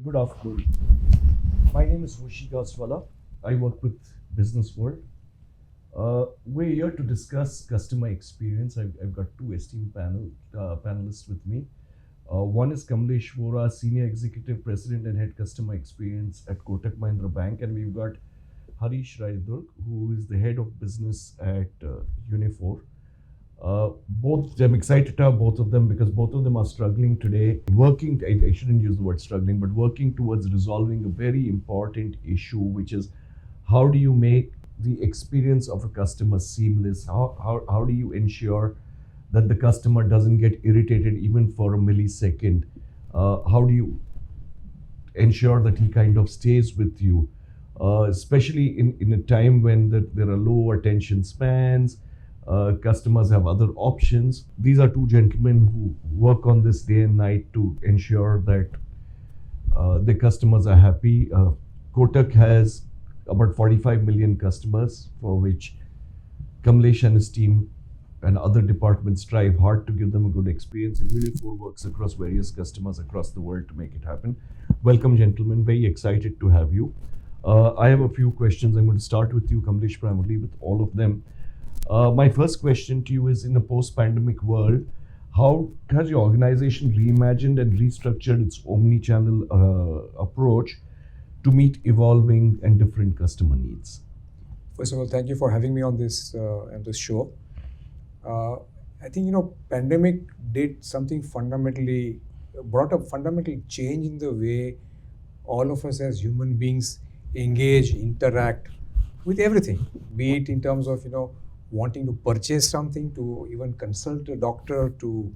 Good afternoon. My name is Hoshi Gaswala. I work with Business World. We're here to discuss customer experience. I've got two esteemed panelists with me. One is Kamlesh Vora, Senior Executive President and Head Customer Experience at Kotak Mahindra Bank. And we've got Harish Raidurg, who is the Head of Business at Unifor. I'm excited to have both of them because both of them are struggling today, I shouldn't use the word struggling, but working towards resolving a very important issue, which is how do you make the experience of a customer seamless? How do you ensure that the customer doesn't get irritated even for a millisecond? How do you ensure that he kind of stays with you, especially in a time when there are low attention spans? Customers have other options. These are two gentlemen who work on this day and night to ensure that the customers are happy. Kotak has about 45 million customers, for which Kamlesh and his team and other departments strive hard to give them a good experience. And Unifor works across various customers across the world to make it happen. Welcome, gentlemen. Very excited to have you. I have a few questions. I'm going to start with you, Kamlesh, primarily with all of them. My first question to you is, in a post-pandemic world, how has your organization reimagined and restructured its omnichannel approach to meet evolving and different customer needs? First of all, thank you for having me on this show. I think, pandemic did something fundamentally, brought a fundamental change in the way all of us as human beings engage, interact with everything, be it in terms of, wanting to purchase something, to even consult a doctor, to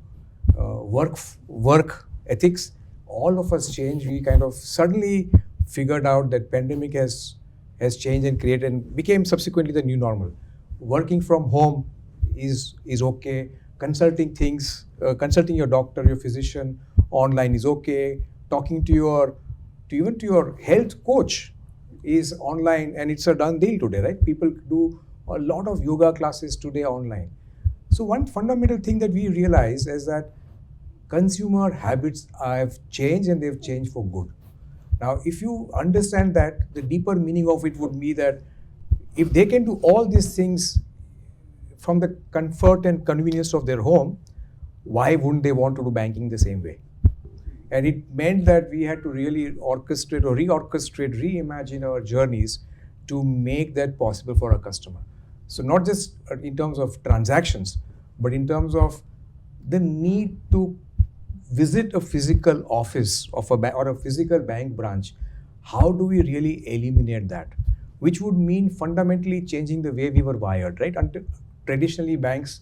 work ethics. All of us change. We kind of suddenly figured out that pandemic has changed and created and became subsequently the new normal. Working from home is okay. Consulting your doctor, your physician online is okay. Talking to your health coach is online, and it's a done deal today, right? People do a lot of yoga classes today online. So one fundamental thing that we realize is that consumer habits have changed, and they've changed for good. Now, if you understand that, the deeper meaning of it would be that if they can do all these things from the comfort and convenience of their home, why wouldn't they want to do banking the same way? And it meant that we had to really orchestrate or reorchestrate, reimagine our journeys to make that possible for our customer. So not just in terms of transactions, but in terms of the need to visit a physical office of a bank or a physical bank branch. How do we really eliminate that? Which would mean fundamentally changing the way we were wired, right? Until traditionally banks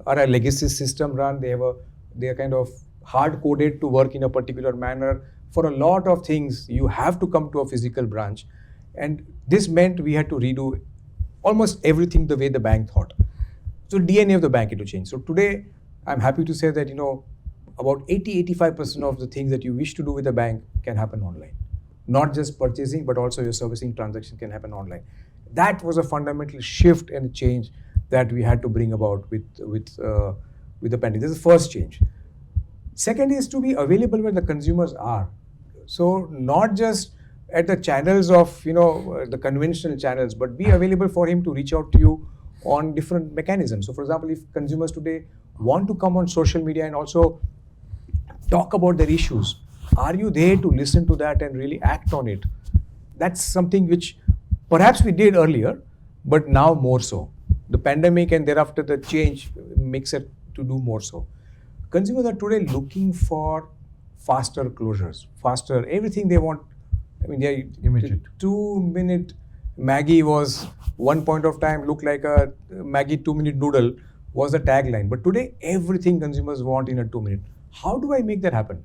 are a legacy system run. They are kind of hard coded to work in a particular manner. For a lot of things, you have to come to a physical branch, and this meant we had to redo almost everything the way the bank thought. So DNA of the bank had to change. So today, I'm happy to say that about 80-85% of the things that you wish to do with a bank can happen online. Not just purchasing, but also your servicing transaction can happen online. That was a fundamental shift and change that we had to bring about with the pandemic. This is the first change. Second is to be available where the consumers are. So not just at the channels of the conventional channels, but be available for him to reach out to you on different mechanisms. So for example, if consumers today want to come on social media and also talk about their issues, are you there to listen to that and really act on it? That's something which perhaps we did earlier, but now more so. The pandemic and thereafter the change makes it to do more so. Consumers are today looking for faster closures, faster everything they want. I mean, Immediate. 2-minute Maggie was one point of time looked like a Maggie 2-minute noodle was the tagline. But today, everything consumers want in a 2-minute. How do I make that happen?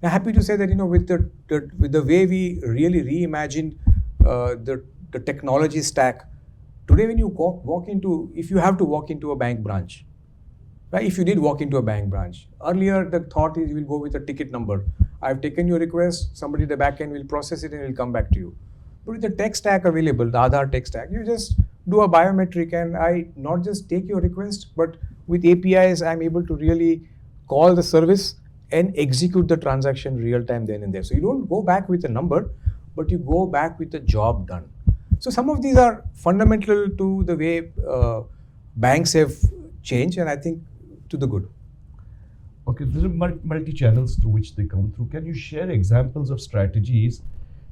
I'm happy to say that with the way we really reimagined the technology stack. Today, when you if you have to walk into a bank branch, right? If you did walk into a bank branch, earlier the thought is you will go with a ticket number. I've taken your request, somebody at the back end will process it and will come back to you. But with the tech stack available, the Aadhaar tech stack, you just do a biometric and I not just take your request, but with APIs, I'm able to really call the service and execute the transaction real time then and there. So you don't go back with a number, but you go back with a job done. So some of these are fundamental to the way banks have changed, and I think to the good. Okay, there are multi-channels through which they come through. Can you share examples of strategies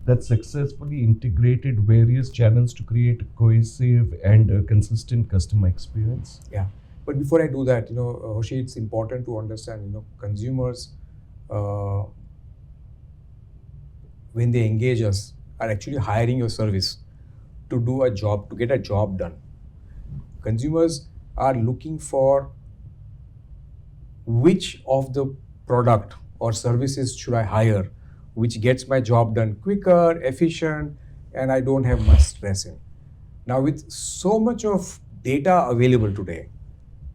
that successfully integrated various channels to create a cohesive and a consistent customer experience? Yeah, but before I do that, Hoshi, it's important to understand, consumers, when they engage us, are actually hiring your service to do a job, to get a job done. Consumers are looking for which of the product or services should I hire, which gets my job done quicker, efficient, and I don't have much stress in. Now, with so much of data available today,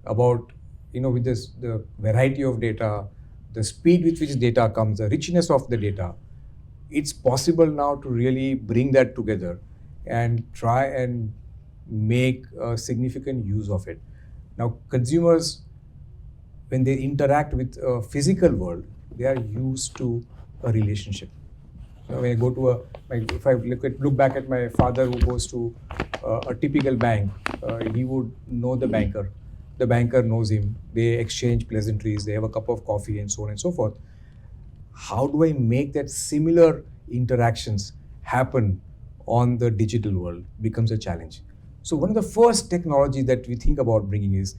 about with the variety of data, the speed with which data comes, the richness of the data, it's possible now to really bring that together and try and make a significant use of it. Now, consumers, when they interact with a physical world, they are used to a relationship. When I go to if I look back at my father who goes to a typical bank, he would know the banker. The banker knows him. They exchange pleasantries. They have a cup of coffee and so on and so forth. How do I make that similar interactions happen on the digital world becomes a challenge. So one of the first technology that we think about bringing is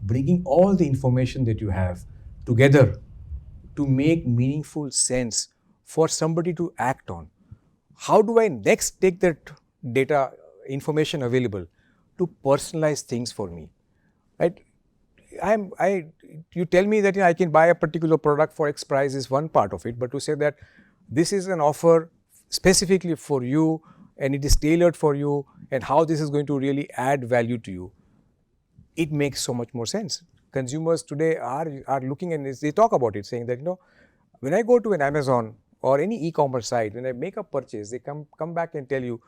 bringing all the information that you have together to make meaningful sense for somebody to act on. How do I next take that data information available to personalize things for me? Right? You tell me that I can buy a particular product for X price is one part of it, but to say that this is an offer specifically for you and it is tailored for you and how this is going to really add value to you, it makes so much more sense. Consumers today are looking and they talk about it, saying that when I go to an Amazon or any e-commerce site, when I make a purchase, they come back and tell you,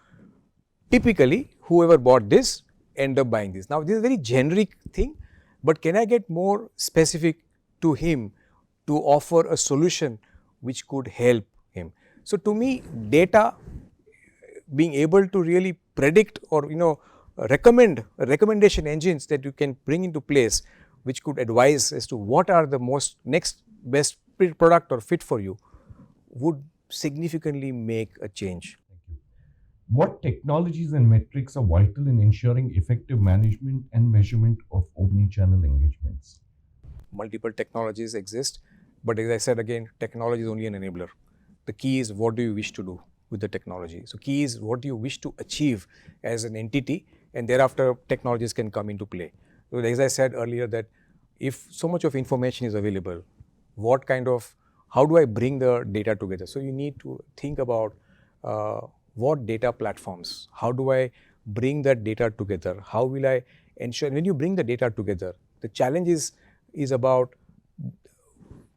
typically whoever bought this end up buying this. Now this is a very generic thing, but can I get more specific to him to offer a solution which could help him? So to me, data, being able to really predict or recommend recommendation engines that you can bring into place, which could advise as to what are the next best product or fit for you, would significantly make a change. Thank you. What technologies and metrics are vital in ensuring effective management and measurement of omnichannel engagements? Multiple technologies exist, but as I said again, technology is only an enabler. The key is what do you wish to do with the technology. So key is what do you wish to achieve as an entity, and thereafter technologies can come into play. So as I said earlier, that if so much of information is available, how do I bring the data together? So you need to think about what data platforms, how do I bring that data together? How will I ensure, when you bring the data together, the challenge is about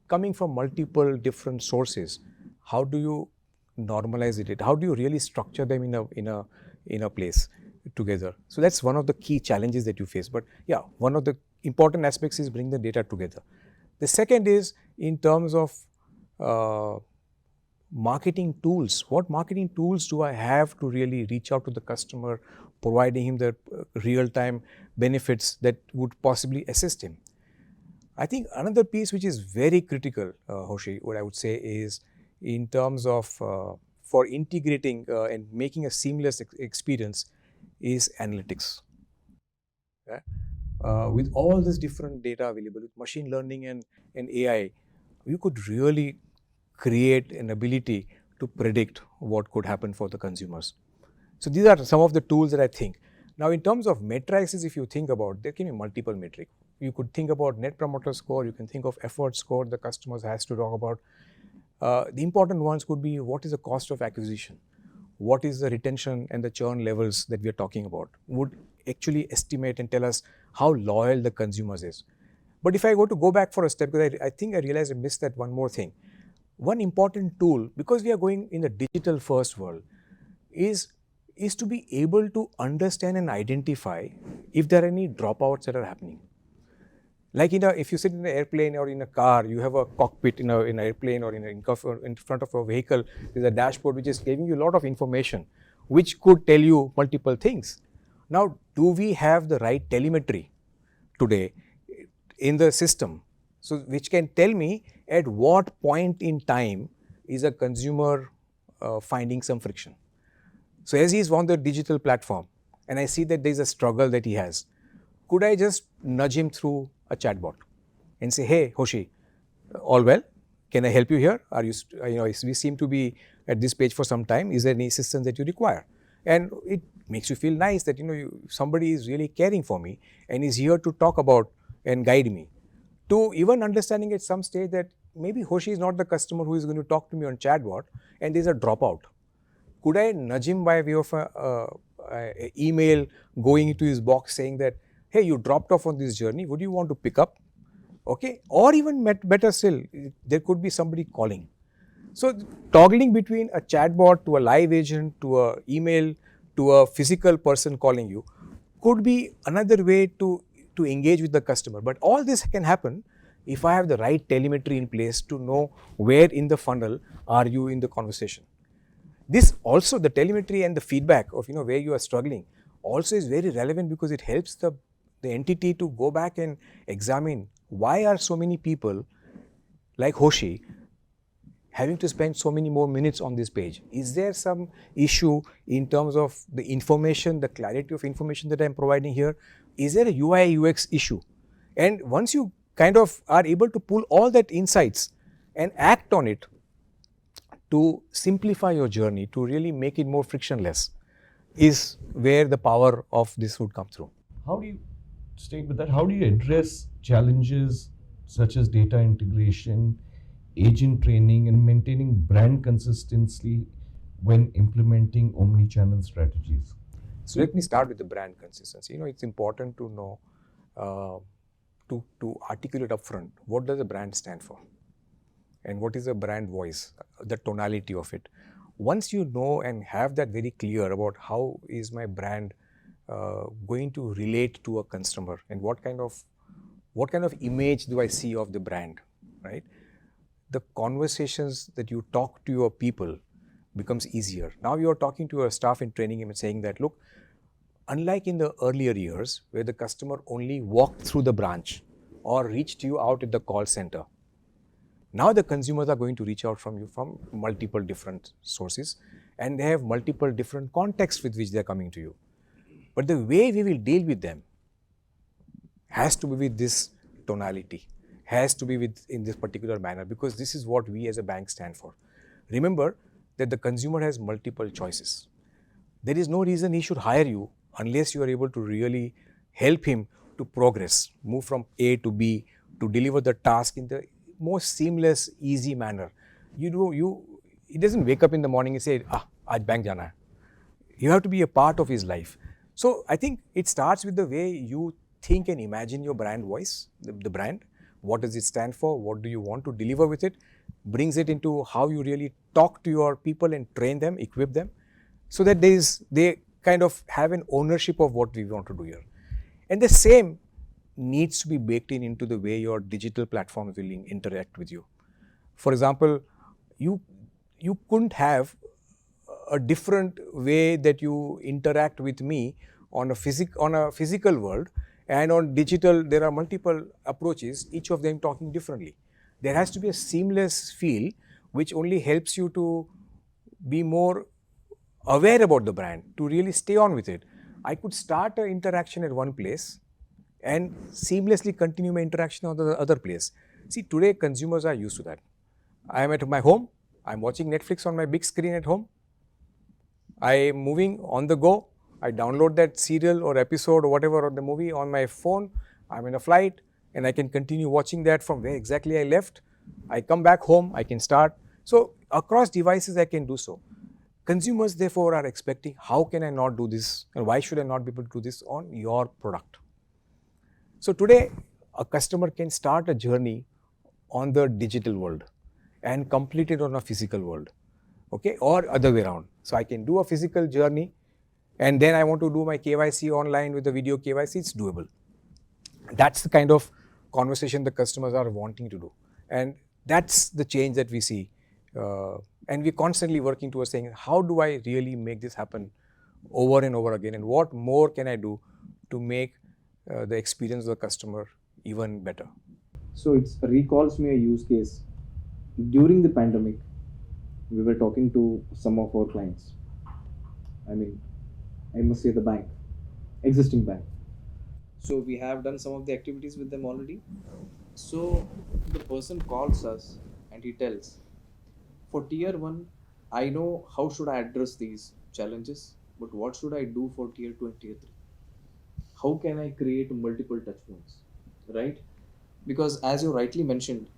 coming from multiple different sources. How do you normalize it? How do you really structure them in a place together? So that's one of the key challenges that you face. But yeah, one of the important aspects is bring the data together. The second is in terms of marketing tools. What marketing tools do I have to really reach out to the customer, providing him the real-time benefits that would possibly assist him? I think another piece which is very critical, Hoshi, what I would say is in terms of for integrating and making a seamless experience is analytics. Okay? With all this different data available, with machine learning and AI, you could really create an ability to predict what could happen for the consumers. So these are some of the tools that I think. Now in terms of metrics, if you think about, there can be multiple metrics. You could think about net promoter score, you can think of effort score the customers has to talk about. The important ones could be what is the cost of acquisition, what is the retention and the churn levels that we are talking about, would actually estimate and tell us how loyal the consumers is. But if I go back for a step, because I think I realized I missed that one more thing. One important tool, because we are going in the digital first world, is to be able to understand and identify if there are any dropouts that are happening. Like if you sit in an airplane or in a car, you have a cockpit in an airplane or in front of a vehicle, there's a dashboard which is giving you a lot of information, which could tell you multiple things. Now, do we have the right telemetry today in the system? So, which can tell me at what point in time is a consumer finding some friction. So, as he is on the digital platform and I see that there is a struggle that he has, could I just nudge him through a chatbot and say, hey, Hoshi, all well? Can I help you here? Are you, we seem to be at this page for some time. Is there any assistance that you require? And it makes you feel nice that, somebody is really caring for me and is here to talk about and guide me. To even understanding at some stage that maybe Hoshi is not the customer who is going to talk to me on chatbot and there's a dropout. Could I nudge him by way of an email going into his box saying that, hey, you dropped off on this journey, would you want to pick up? Okay, or even better still, there could be somebody calling. So toggling between a chatbot to a live agent to a email to a physical person calling you could be another way to engage with the customer. But all this can happen if I have the right telemetry in place to know where in the funnel are you in the conversation. This also, the telemetry and the feedback of where you are struggling also is very relevant because it helps the entity to go back and examine why are so many people like Hoshi having to spend so many more minutes on this page. Is there some issue in terms of the information, the clarity of information that I am providing here? Is there a UI UX issue? And once you kind of are able to pull all that insights and act on it to simplify your journey, to really make it more frictionless, is where the power of this would come through. How do you stay with that? How do you address challenges such as data integration, agent training, and maintaining brand consistency when implementing omni-channel strategies? So let me start with the brand consistency. It's important to know, to articulate upfront, what does a brand stand for? And what is the brand voice, the tonality of it. Once you know and have that very clear about how is my brand going to relate to a customer, and what kind of image do I see of the brand, right? The conversations that you talk to your people becomes easier. Now you're talking to your staff and training him and saying that, look, unlike in the earlier years where the customer only walked through the branch or reached you out at the call center, now the consumers are going to reach out from you from multiple different sources, and they have multiple different contexts with which they are coming to you. But the way we will deal with them has to be with this tonality, has to be in this particular manner, because this is what we as a bank stand for. Remember that the consumer has multiple choices. There is no reason he should hire you unless you are able to really help him to progress, move from A to B, to deliver the task in the most seamless, easy manner. He doesn't wake up in the morning and say, aaj bank jana hai. You have to be a part of his life. So I think it starts with the way you think and imagine your brand voice, the brand. What does it stand for? What do you want to deliver with it? Brings it into how you really talk to your people and train them, equip them, so that they kind of have an ownership of what we want to do here. And the same needs to be baked into the way your digital platforms will interact with you. For example, you couldn't have a different way that you interact with me on a physical world, and on digital there are multiple approaches, each of them talking differently. There has to be a seamless feel which only helps you to be more aware about the brand, to really stay on with it. I could start an interaction at one place and seamlessly continue my interaction on the other place. See, today consumers are used to that. I am at my home, I'm watching Netflix on my big screen at home. I am moving on the go. I download that serial or episode or whatever of the movie on my phone. I'm in a flight and I can continue watching that from where exactly I left. I come back home, I can start. So across devices I can do so. Consumers therefore are expecting, how can I not do this, and why should I not be able to do this on your product? So today a customer can start a journey on the digital world and complete it on a physical world, okay, or other way around. So I can do a physical journey and then I want to do my KYC online with the video KYC, it's doable. That's the kind of conversation the customers are wanting to do, and that's the change that we see. And we're constantly working towards saying, how do I really make this happen over and over again, and what more can I do to make the experience of the customer even better? So it recalls me a use case. During the pandemic, we were talking to some of our clients. I must say the bank, existing bank. So we have done some of the activities with them already. So the person calls us and he tells, for tier 1, I know how should I address these challenges, but what should I do for tier 2 and tier 3? How can I create multiple touch points, right? Because as you rightly mentioned,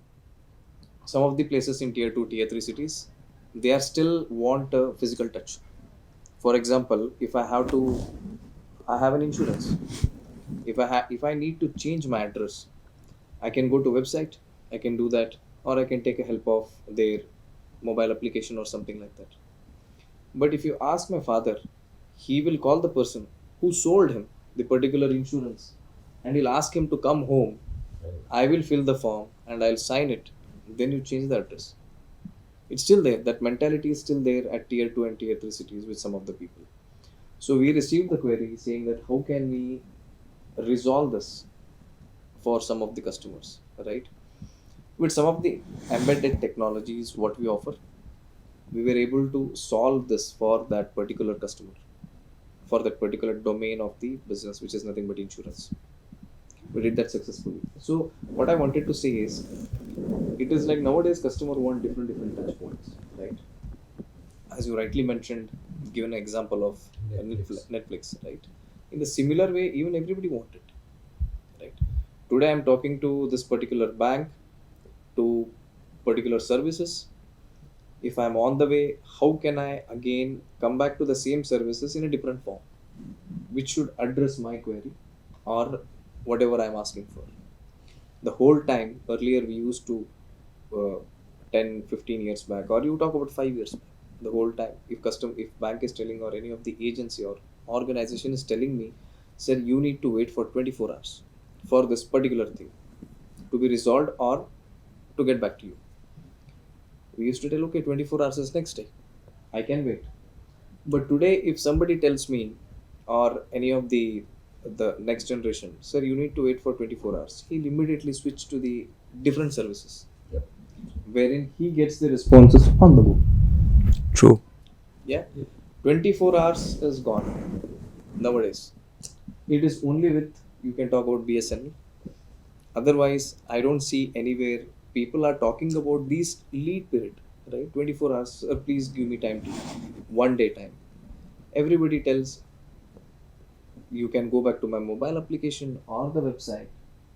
some of the places in tier 2, tier 3 cities, they are still want a physical touch. For example, if I have an insurance. If I need to change my address, I can go to website, I can do that, or I can take a help of their mobile application or something like that. But if you ask my father, he will call the person who sold him the particular insurance and he'll ask him to come home. I will fill the form and I'll sign it. Then you change the address. It's still there. That mentality is still there at tier 2 and tier 3 cities with some of the people. So we received the query saying that how can we resolve this for some of the customers, right? With some of the embedded technologies what we offer, we were able to solve this for that particular customer, for that particular domain of the business, which is nothing but insurance. We did that successfully. So what I wanted to say is, it is like nowadays customer want different touch points, right? As you rightly mentioned, given an example of Netflix. Netflix, right? In the similar way, even everybody want it, right? Today I'm talking to this particular bank, to particular services. If I'm on the way, how can I again come back to the same services in a different form, which should address my query or whatever I'm asking for? The whole time earlier we used to, uh, 10 15 years back, or you talk about 5 years back, the whole time if bank is telling, or any of the agency or organization is telling me, sir, you need to wait for 24 hours for this particular thing to be resolved or to get back to you, we used to tell, okay, 24 hours is next day, I can wait. But today if somebody tells me, or any of the next generation, sir, you need to wait for 24 hours, he'll immediately switch to the different services, Yep. wherein he gets the responses on the go. True. Yeah, 24 hours is gone nowadays. It is only with, you can talk about BSNL. Otherwise, I don't see anywhere people are talking about these lead period, right? 24 hours, please give me time to, one day time. Everybody tells, you can go back to my mobile application or the website,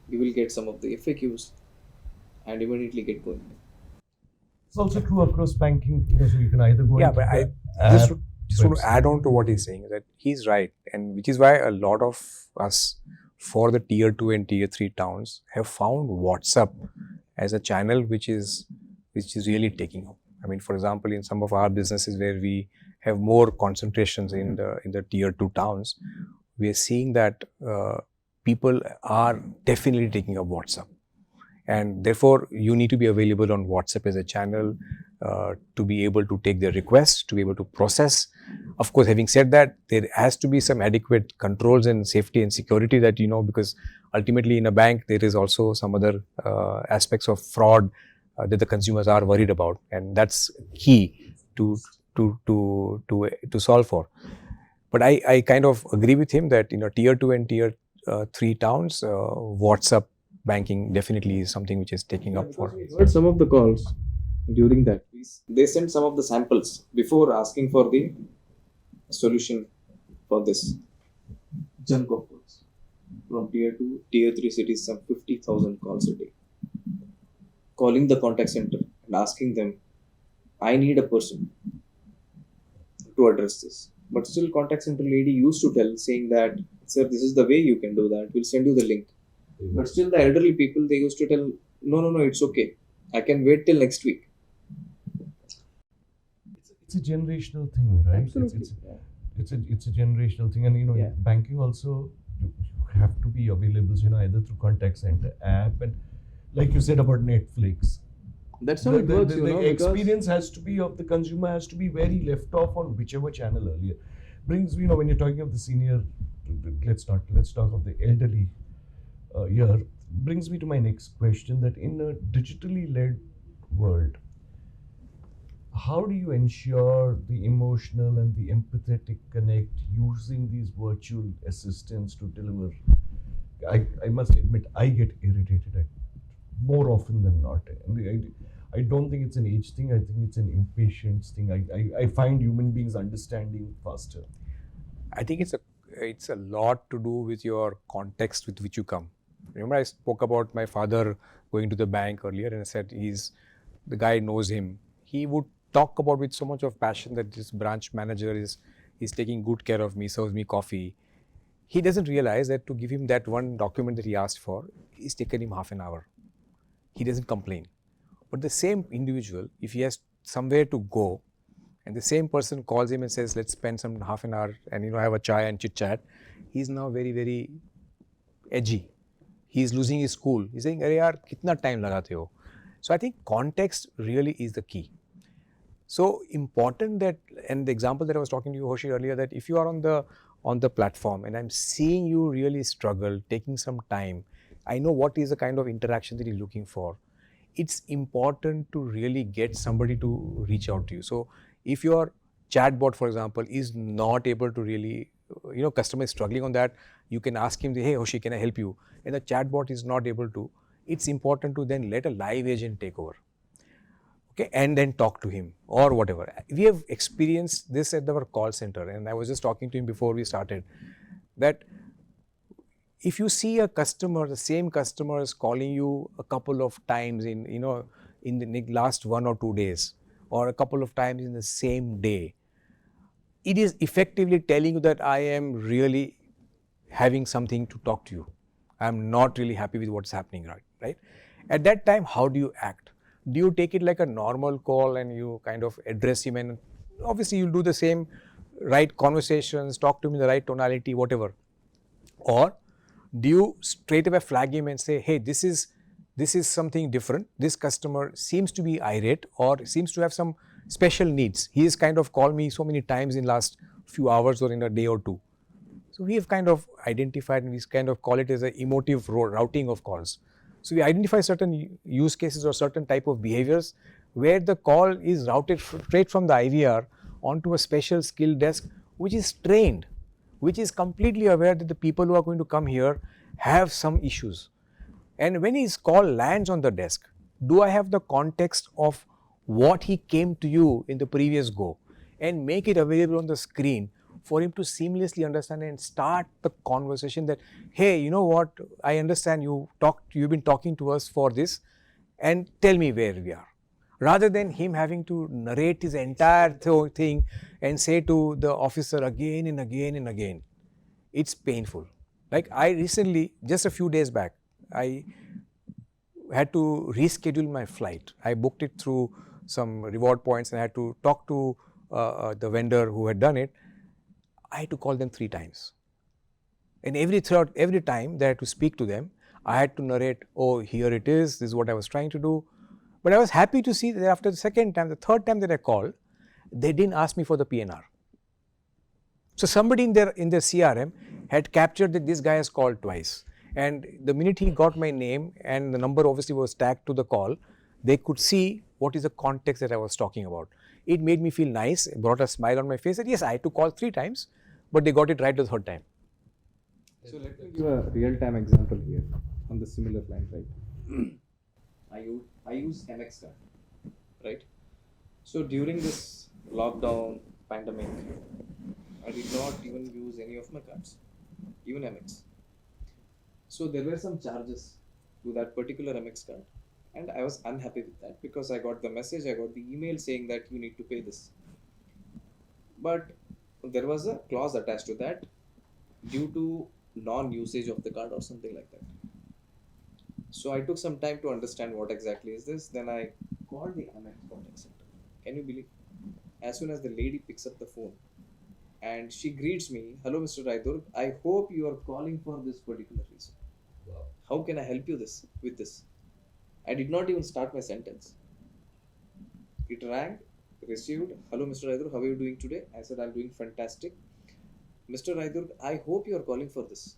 you will get some of the FAQs and immediately get going. It's also true across banking, so you can either go Yeah, into but I the just, app, just want to website. add on to what he's saying, that he's right, and which is why a lot of us for the tier 2 and tier 3 towns have found WhatsApp as a channel which is really taking up. I mean, for example, in some of our businesses where we have more concentrations in the tier 2 towns, we are seeing that people are definitely taking up WhatsApp, and therefore you need to be available on WhatsApp as a channel to be able to take their requests, to be able to process. Of course, having said that, there has to be some adequate controls and safety and security, that because ultimately in a bank there is also some other aspects of fraud that the consumers are worried about, and that's key to solve for. But I kind of agree with him that tier 2 and tier 3 towns, WhatsApp banking definitely is something which is taking up for. We heard some of the calls during that. They sent some of the samples before asking for the solution for this junk of calls from tier 2, tier 3 cities, some 50,000 calls a day. Calling the contact center and asking them, I need a person to address this. But still, contact center lady used to tell, saying that, sir, this is the way you can do that. We'll send you the link. But still, the elderly people, they used to tell, no, it's okay. I can wait till next week. It's a generational thing, right? Absolutely. It's a generational thing, and Yeah. banking also, you have to be available, either through contact center, app, and like you said about Netflix. That's how The, it the, works, the, the experience has to be of the consumer has to be very left off on whichever channel earlier. Brings when you're talking of the senior, let's talk of the elderly here. Brings me to my next question: that in a digitally led world, how do you ensure the emotional and the empathetic connect using these virtual assistants to deliver? I must admit, I get irritated at more often than not. And I don't think it's an age thing. I think it's an impatience thing. I find human beings understanding faster. I think it's a lot to do with your context with which you come. Remember, I spoke about my father going to the bank earlier, and I said the guy knows him. He would talk about with so much of passion that this branch manager is taking good care of me, serves me coffee. He doesn't realize that to give him that one document that he asked for, it's taken him half an hour. He doesn't complain. But the same individual, if he has somewhere to go, and the same person calls him and says, let's spend some half an hour and have a chai and chit chat, he's now very, very edgy. He's losing his cool. He's saying, "Arey yaar, kitna time lagate ho?" So I think context really is the key. So important that, and the example that I was talking to you, Hoshi, earlier, that if you are on the platform and I'm seeing you really struggle, taking some time, I know what is the kind of interaction that you're looking for. It's important to really get somebody to reach out to you. So if your chatbot, for example, is not able to really, customer is struggling on that, You can ask him, hey Hoshi, can I help you? And the chatbot is not able to. It's important to then let a live agent take over. Okay, and then talk to him or whatever. We have experienced this at our call center, and I was just talking to him before we started that if you see a customer, the same customer is calling you a couple of times in the last 1 or 2 days, or a couple of times in the same day, it is effectively telling you that I am really having something to talk to you. I am not really happy with what's happening, right? At that time, how do you act? Do you take it like a normal call and you kind of address him, and obviously you'll do the same right conversations, talk to him in the right tonality, whatever? Or do you straight away flag him and say, hey, this is something different. This customer seems to be irate or seems to have some special needs. He has kind of called me so many times in last few hours or in a day or two. So we have kind of identified, and we kind of call it as an emotive routing of calls. So we identify certain use cases or certain type of behaviors where the call is routed straight from the IVR onto a special skill desk which is trained, which is completely aware that the people who are going to come here have some issues. And when his call lands on the desk, do I have the context of what he came to you in the previous go and make it available on the screen for him to seamlessly understand and start the conversation that, hey, you know what, I understand you've been talking to us for this, and tell me where we are. Rather than him having to narrate his entire thing and say to the officer again and again and again. It's painful. Like I recently, just a few days back, I had to reschedule my flight. I booked it through some reward points and I had to talk to the vendor who had done it. I had to call them 3 times. And every time that I had to speak to them, I had to narrate, oh, here it is, this is what I was trying to do. But I was happy to see that after the second time, the third time that I called, they didn't ask me for the PNR. So somebody in their CRM had captured that this guy has called twice. And the minute he got my name and the number obviously was tagged to the call, they could see what is the context that I was talking about. It made me feel nice, it brought a smile on my face that yes, I had to call 3 times, but they got it right the third time. So let me give a real-time example here on the similar line, right? I use MX card, right? So during this lockdown pandemic, I did not even use any of my cards, even MX. So there were some charges to that particular MX card, and I was unhappy with that because I got the message, I got the email saying that you need to pay this. But there was a clause attached to that due to non-usage of the card or something like that. So I took some time to understand what exactly is this. Then I called the MX contact center. Can you believe? As soon as the lady picks up the phone and she greets me, hello Mr. Raidurg, I hope you are calling for this particular reason. Wow. How can I help you with this? I did not even start my sentence. It rang, received, hello Mr. Raidurg, how are you doing today? I said, I'm doing fantastic. Mr. Raidurg, I hope you are calling for this.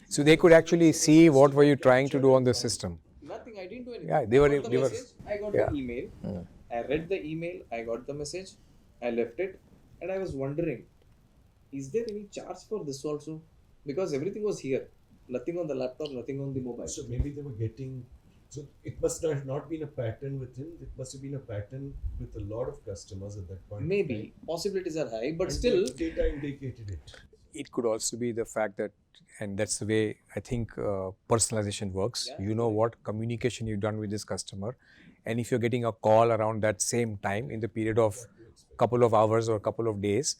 So they could actually see what were you trying to do on the system. Nothing, I didn't do anything. Yeah, I got the email. I read the email, I got the message, I left it, and I was wondering, is there any charge for this also? Because everything was here. Nothing on the laptop, nothing on the mobile. So maybe they were getting, so it must have not been a pattern with him, it must have been a pattern with a lot of customers at that point. Maybe, possibilities are high, but and still. the data indicated it. It could also be the fact that, and that's the way I think personalization works. Yeah. You know what communication you've done with this customer, and if you're getting a call around that same time in the period of couple of hours or a couple of days,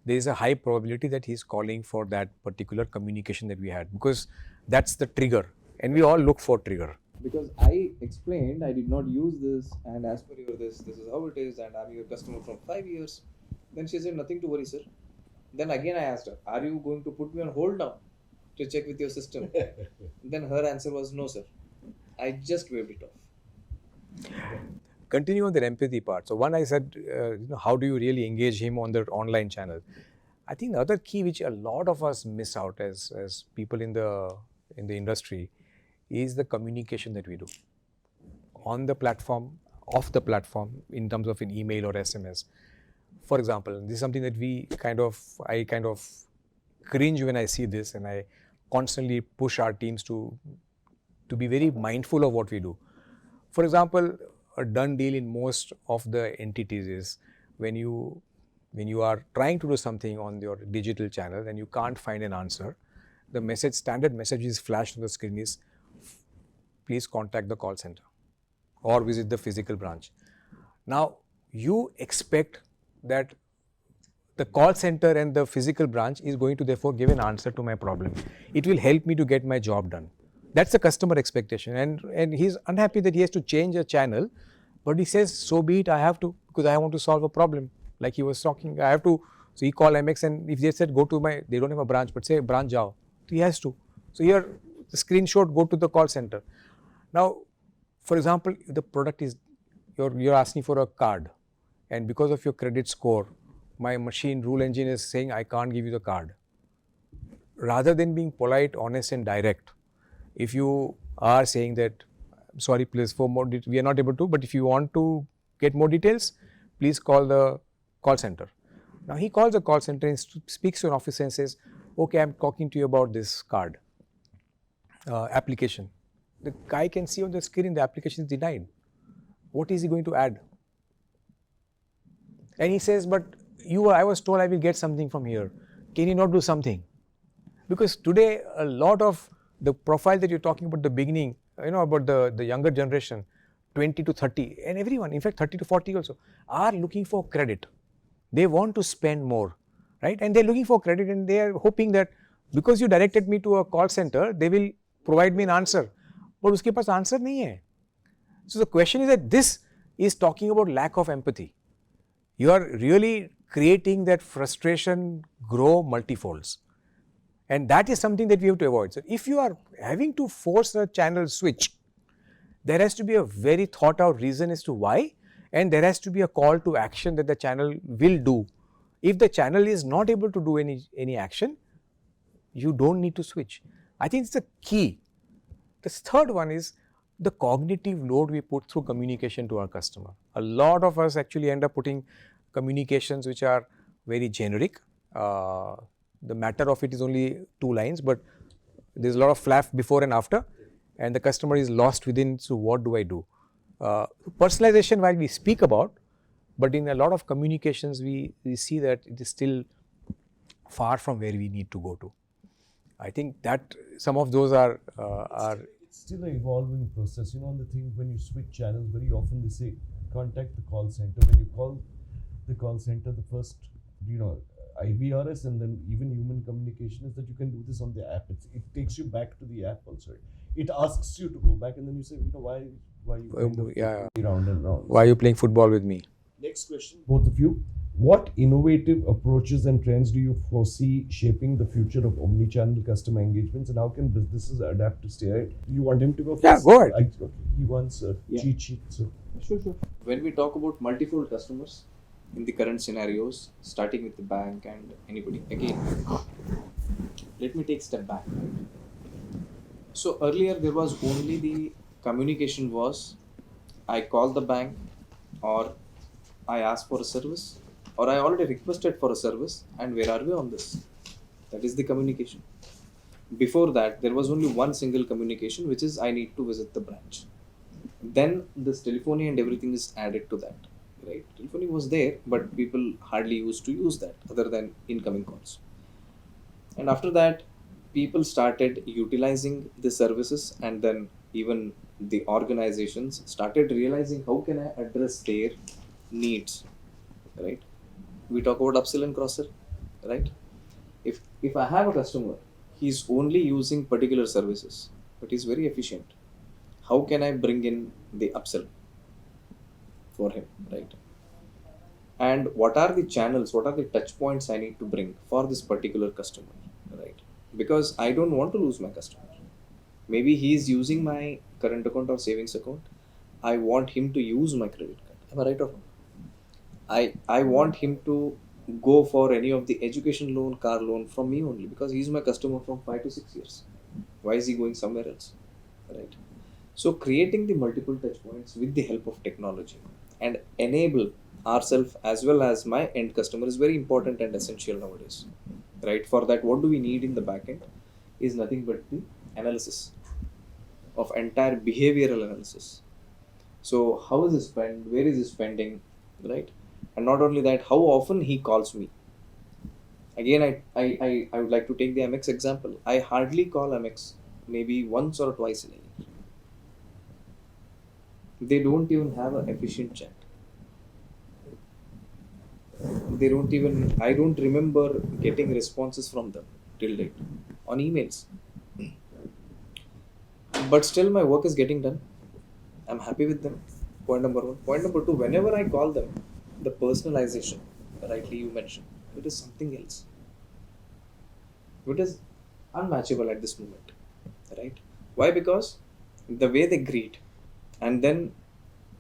there is a high probability that he's calling for that particular communication that we had, because that's the trigger, and we all look for trigger. Because I explained I did not use this, and as per your this is how it is, and I'm your customer from 5 years. Then she said, nothing to worry, sir. Then again I asked her, are you going to put me on hold now to check with your system? Then her answer was, no sir. I just waved it off. Continue on the empathy part. So one, I said, how do you really engage him on the online channel? I think the other key which a lot of us miss out as people in the industry is the communication that we do on the platform, off the platform, in terms of an email or SMS. For example, this is something that I kind of cringe when I see this, and I constantly push our teams to be very mindful of what we do. For example, a done deal in most of the entities is when you are trying to do something on your digital channel and you can't find an answer, the standard message is flashed on the screen is, please contact the call center or visit the physical branch. Now, you expect that the call center and the physical branch is going to therefore give an answer to my problem. It will help me to get my job done. That's the customer expectation, and he's unhappy that he has to change a channel, but he says, so be it, I have to, because I want to solve a problem. Like he was talking, I have to, so he called MX, and if they said go to they don't have a branch, but say branch jao, he has to. So here, the screenshot, go to the call center. Now, for example, the product is, you're asking for a card, and because of your credit score, my machine rule engine is saying I can't give you the card. Rather than being polite, honest and direct, if you are saying that, sorry, please, for more we are not able to, but if you want to get more details, please call the call center. Now he calls the call center and speaks to an officer and says, okay, I'm talking to you about this card application. The guy can see on the screen the application is denied. What is he going to add? And he says, but I was told I will get something from here. Can you not do something? Because today, a lot of the profile that you're talking about, the beginning, about the younger generation, 20 to 30, and everyone, in fact 30 to 40 also, are looking for credit. They want to spend more, right? And they're looking for credit, and they are hoping that because you directed me to a call center, they will provide me an answer. But uske paas answer nahi hai. So the question is that this is talking about lack of empathy. You are really creating that frustration grow multifolds. And that is something that we have to avoid. So if you are having to force a channel switch, there has to be a very thought out reason as to why, and there has to be a call to action that the channel will do. If the channel is not able to do any action, you don't need to switch. I think it's the key. The third one is the cognitive load we put through communication to our customer. A lot of us actually end up putting communications which are very generic. The matter of it is only 2 lines, but there's a lot of fluff before and after, and the customer is lost within, so what do I do? Personalization, while we speak about, but in a lot of communications we see that it is still far from where we need to go to. I think that some of those are It's still an evolving process. On the thing, when you switch channels, very often they say contact the call center. When you call the call center, the first, IVRS and then even human communication is that you can do this on the app. It takes you back to the app also. It asks you to go back, and then you say, why you round and round. Why are you playing football with me? Next question, both of you. What innovative approaches and trends do you foresee shaping the future of omnichannel customer engagements, and how can businesses adapt to stay ahead? You want him to go first? Yeah, go ahead. Okay. He wants cheat sheet. So. Sure. When we talk about multifold customers in the current scenarios, starting with the bank and anybody, again, let me take a step back. So earlier there was only the communication was, I call the bank, or I ask for a service, or I already requested for a service, and where are we on this? That is the communication. Before that, there was only one single communication, which is I need to visit the branch. Then this telephony and everything is added to that, right? Telephony was there, but people hardly used to use that other than incoming calls. And after that, people started utilizing the services, and then even the organizations started realizing how can I address their needs, right? We talk about upsell and cross-sell, right? If I have a customer, he's only using particular services, but he's very efficient. How can I bring in the upsell for him, right? And what are the channels, what are the touch points I need to bring for this particular customer, right? Because I don't want to lose my customer. Maybe he is using my current account or savings account. I want him to use my credit card. Am I right or wrong? I want him to go for any of the education loan, car loan from me only, because he's my customer from 5 to 6 years. Why is he going somewhere else, right? So creating the multiple touch points with the help of technology and enable ourselves as well as my end customer is very important and essential nowadays, right? For that, what do we need in the backend is nothing but the analysis of entire behavioral analysis. So how is he spent? Where is he spending? Right? And not only that, how often he calls me. Again, I would like to take the MX example. I hardly call MX maybe once or twice in a year. They don't even have an efficient chat. They don't even, I don't remember getting responses from them till date on emails. But still, my work is getting done. I'm happy with them. Point number one. Point number two, whenever I call them, the personalization, rightly you mentioned, it is something else. It is unmatchable at this moment, right? Why? Because the way they greet, and then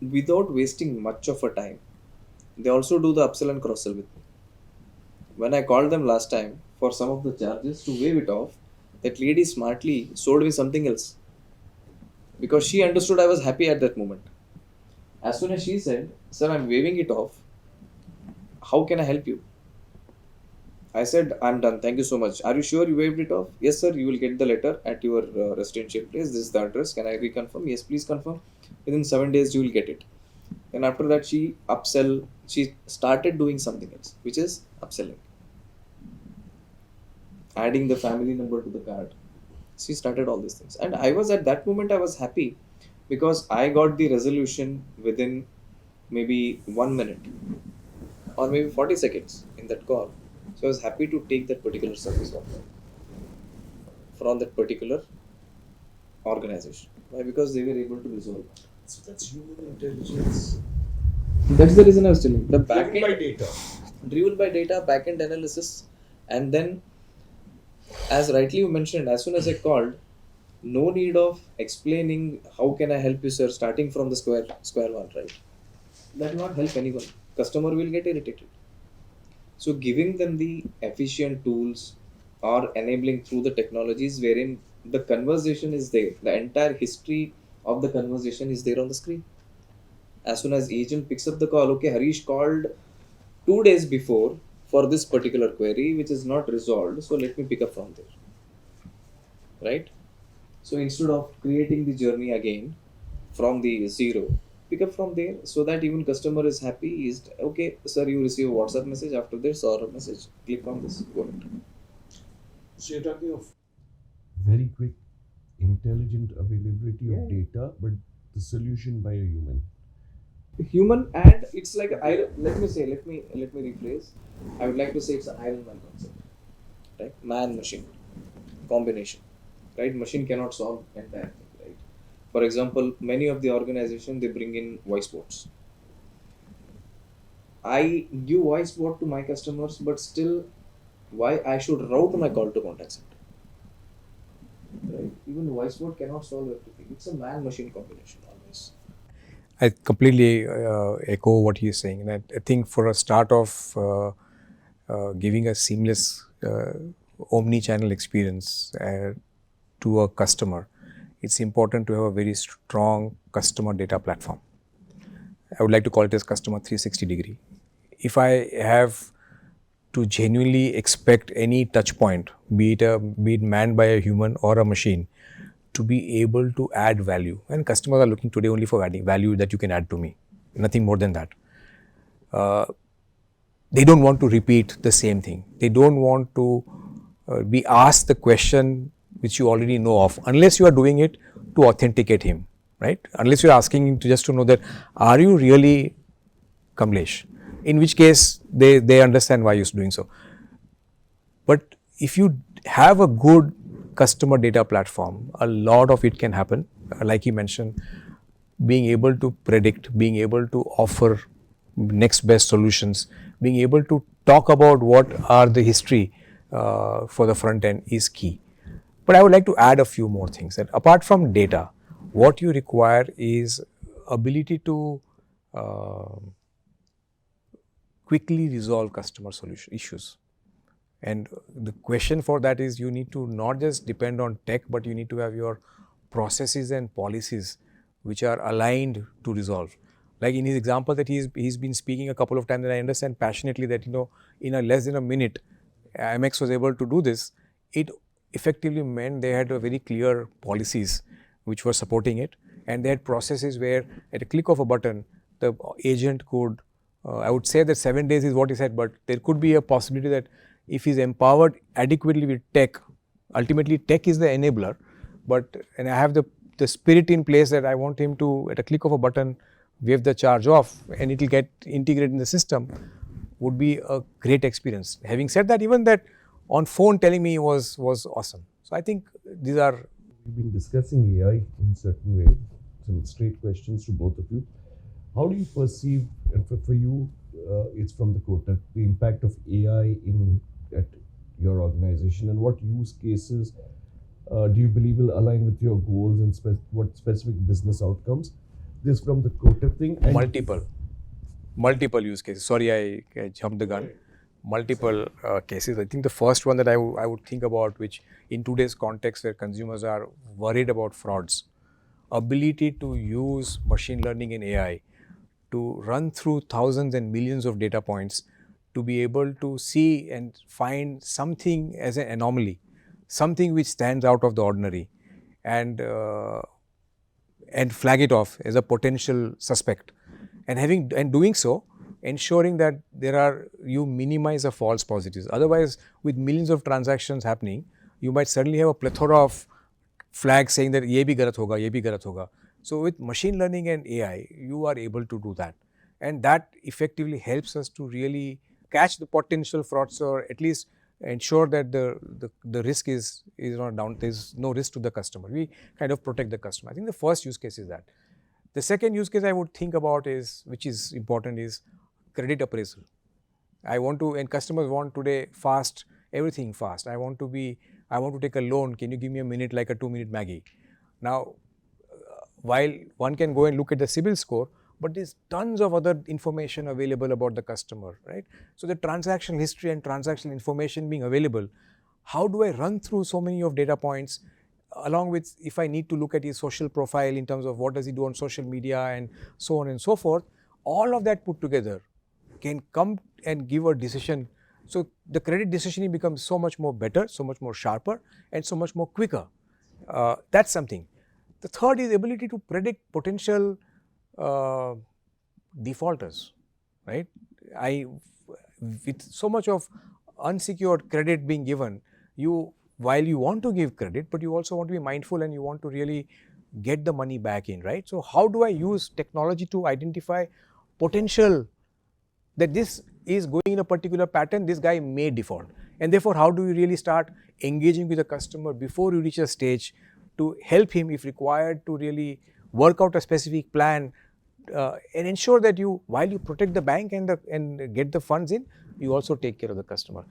without wasting much of a time, they also do the upsell and cross sell with me. When I called them last time for some of the charges to waive it off, that lady smartly sold me something else because she understood I was happy at that moment. As soon as she said, "Sir, I'm waiving it off. How can I help you?" I said, "I'm done. Thank you so much. Are you sure you waived it off?" "Yes, sir. You will get the letter at your residential place. This is the address. Can I reconfirm?" "Yes, please confirm. Within 7 days, you will get it." And after that, she started doing something else, which is upselling, adding the family number to the card. She started all these things. And I was at that moment, I was happy because I got the resolution within maybe 1 minute or maybe 40 seconds in that call. So I was happy to take that particular service offer from that particular organization. Why? Because they were able to resolve. So that's human intelligence That's the reason I was telling. The driven by backend data. driven by data, backend analysis, and then, as rightly you mentioned, as soon as I called, no need of explaining how can I help you, sir, starting from the square one, right? That will not help anyone. Customer will get irritated. So giving them the efficient tools or enabling through the technologies wherein the conversation is there, the entire history of the conversation is there on the screen. As soon as agent picks up the call, okay, Harish called 2 days before for this particular query which is not resolved, so let me pick up from there, right? So instead of creating the journey again from the zero, pick up from there so that even customer is happy. Is okay, sir, you receive a WhatsApp message after this or a message. Click on this. Go ahead. So you're talking of very quick, intelligent availability of Yeah. data, but the solution by a human. Human, and it's like let me rephrase. I would like to say it's an Iron Man concept, right? Man machine combination, right? Machine cannot solve entire thing, right? For example, many of the organization they bring in voice bots. I give voice bot to my customers, but still, why I should route my call to contact center, right? Even voice bot cannot solve everything. It's a man machine combination always. I completely echo what he's saying. And I think for a start of giving a seamless omni-channel experience to a customer, it's important to have a very strong customer data platform. I would like to call it as customer 360 degree. If I have to genuinely expect any touch point, be it manned by a human or a machine, to be able to add value. And customers are looking today only for adding value that you can add to me, nothing more than that. They don't want to repeat the same thing. They don't want to be asked the question which you already know of, unless you are doing it to authenticate him, right? Unless you are asking him to just to know that, are you really Kamlesh? In which case, they understand why you're doing so. But if you have a good customer data platform, a lot of it can happen. Like you mentioned, being able to predict, being able to offer next best solutions, being able to talk about what are the history for the front end is key. But I would like to add a few more things. That apart from data, what you require is ability to quickly resolve customer solution issues. And the question for that is, you need to not just depend on tech, but you need to have your processes and policies which are aligned to resolve. Like in his example that he's been speaking a couple of times, and I understand passionately that, in a less than a minute, Amex was able to do this, it effectively meant they had a very clear policies which were supporting it, and they had processes where at a click of a button, the agent could, I would say that 7 days is what he said, but there could be a possibility that if he's empowered adequately with tech, ultimately tech is the enabler, and I have the spirit in place that I want him to, at a click of a button, wave the charge off and it will get integrated in the system, would be a great experience. Having said that, even that on phone telling me was awesome. So I think these are. We've been discussing AI in certain way. Some straight questions to both of you. How do you perceive, and for you, it's from the Kotak, the impact of AI at your organization, and what use cases do you believe will align with your goals and what specific business outcomes? This from the Kotak thing. And multiple use cases. Sorry, I jumped the gun. Multiple cases. I think the first one that I would think about, which in today's context where consumers are worried about frauds, ability to use machine learning and AI to run through thousands and millions of data points to be able to see and find something as an anomaly, something which stands out of the ordinary, and flag it off as a potential suspect, and doing so, ensuring that you minimize the false positives. Otherwise, with millions of transactions happening, you might suddenly have a plethora of flags saying that ye bhi galat hoga, ye bhi galat hoga. So with machine learning and AI, you are able to do that, and that effectively helps us to really catch the potential fraudster, at least ensure that the risk is not down. There's no risk to the customer. We kind of protect the customer. I think the first use case is that. The second use case I would think about which is important, is credit appraisal. And customers want today fast, everything fast. I want to take a loan. Can you give me a minute, like a 2-minute Maggie? Now, while one can go and look at the CIBIL score, but there's tons of other information available about the customer, right? So the transaction history and transaction information being available, how do I run through so many of data points, along with if I need to look at his social profile in terms of what does he do on social media and so on and so forth, all of that put together can come and give a decision. So the credit decisioning becomes so much more better, so much more sharper, and so much more quicker. That's something. The third is ability to predict potential defaulters, right? With so much of unsecured credit being given, while you want to give credit, but you also want to be mindful and you want to really get the money back in, right? So how do I use technology to identify potential that this is going in a particular pattern, this guy may default, and therefore how do you really start engaging with the customer before you reach a stage to help him, if required, to really work out a specific plan and ensure that while you protect the bank and get the funds in, you also take care of the customer.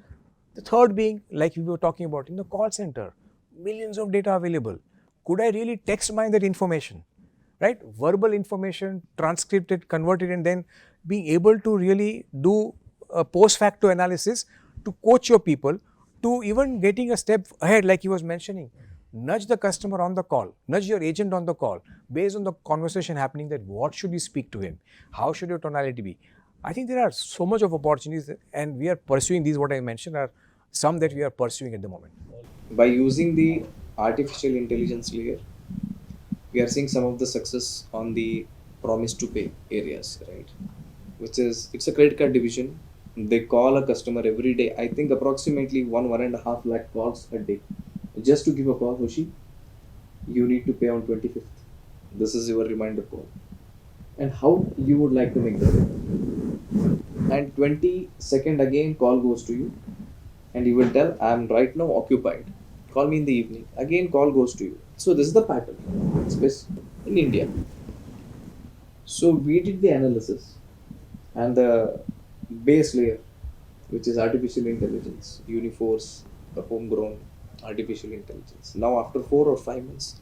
The third being, like we were talking about in the call center, millions of data available. Could I really text mine that information, right? Verbal information, transcript it, convert it, and then being able to really do a post facto analysis to coach your people to even getting a step ahead, like he was mentioning. Nudge the customer on the call, nudge your agent on the call, based on the conversation happening, that what should you speak to him, how should your tonality be. I think there are so much of opportunities, and we are pursuing these. What I mentioned are some that we are pursuing at the moment. By using the artificial intelligence layer, we are seeing some of the success on the promise to pay areas, right? It's a credit card division. They call a customer every day. I think approximately 1.5 lakh calls a day. Just to give a call, Hoshi, you need to pay on 25th. This is your reminder call. And how you would like to make the payment. And 22nd again call goes to you. And you will tell, I am right now occupied. Call me in the evening. Again call goes to you. So this is the pattern. It's based in India. So we did the analysis, and the base layer, which is artificial intelligence, Uniforce, the homegrown artificial intelligence. Now after 4 or 5 months,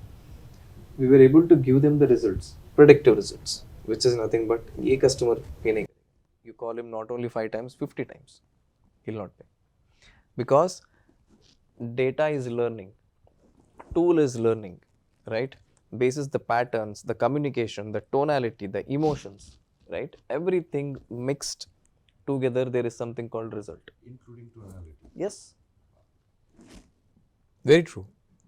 we were able to give them the results, predictive results, which is nothing but a customer paying. You call him not only 5 times, 50 times, he'll not pay. Because data is learning, tool is learning, right? Bases the patterns, the communication, the tonality, the emotions, right? Everything mixed together there is something called result. Including to analytics. Yes. Very true.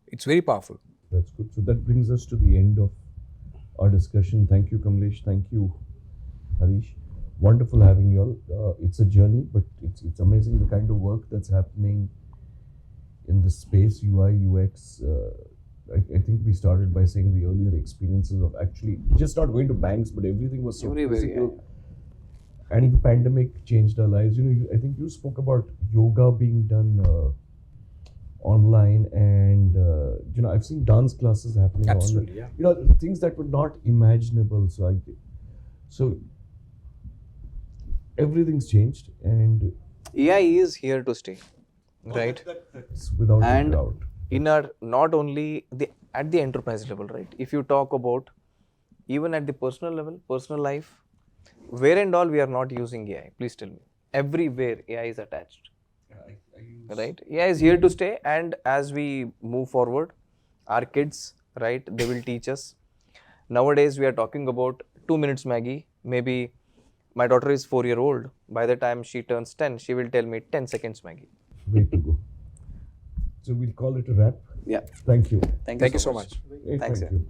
It's very powerful. That's good. So that brings us to the end of our discussion. Thank you, Kamlesh. Thank you, Harish. Wonderful having you all. It's a journey, but it's amazing the kind of work that's happening in the space, UI, UX. I think we started by saying the earlier experiences of actually just not going to banks, but everything was so Everywhere, physical. And the pandemic changed our lives. I think you spoke about yoga being done online, and I've seen dance classes happening Absolutely, online. Things that were not imaginable. So everything's changed, and AI is here to stay, right? that's without a And doubt. in our not only at the enterprise level, right? If you talk about even at the personal level, personal life, where and all we are not using AI, please tell me. Everywhere AI is attached, right? AI is here to stay, and as we move forward, our kids, right, they will teach us. Nowadays, we are talking about 2 minutes Maggie. Maybe my daughter is 4-year-old. By the time she turns 10, she will tell me 10 seconds Maggie. Way to go. So we'll call it a wrap. Yeah. Thank you. Thank Thank you so much. Hey, Thanks, thank yeah. you.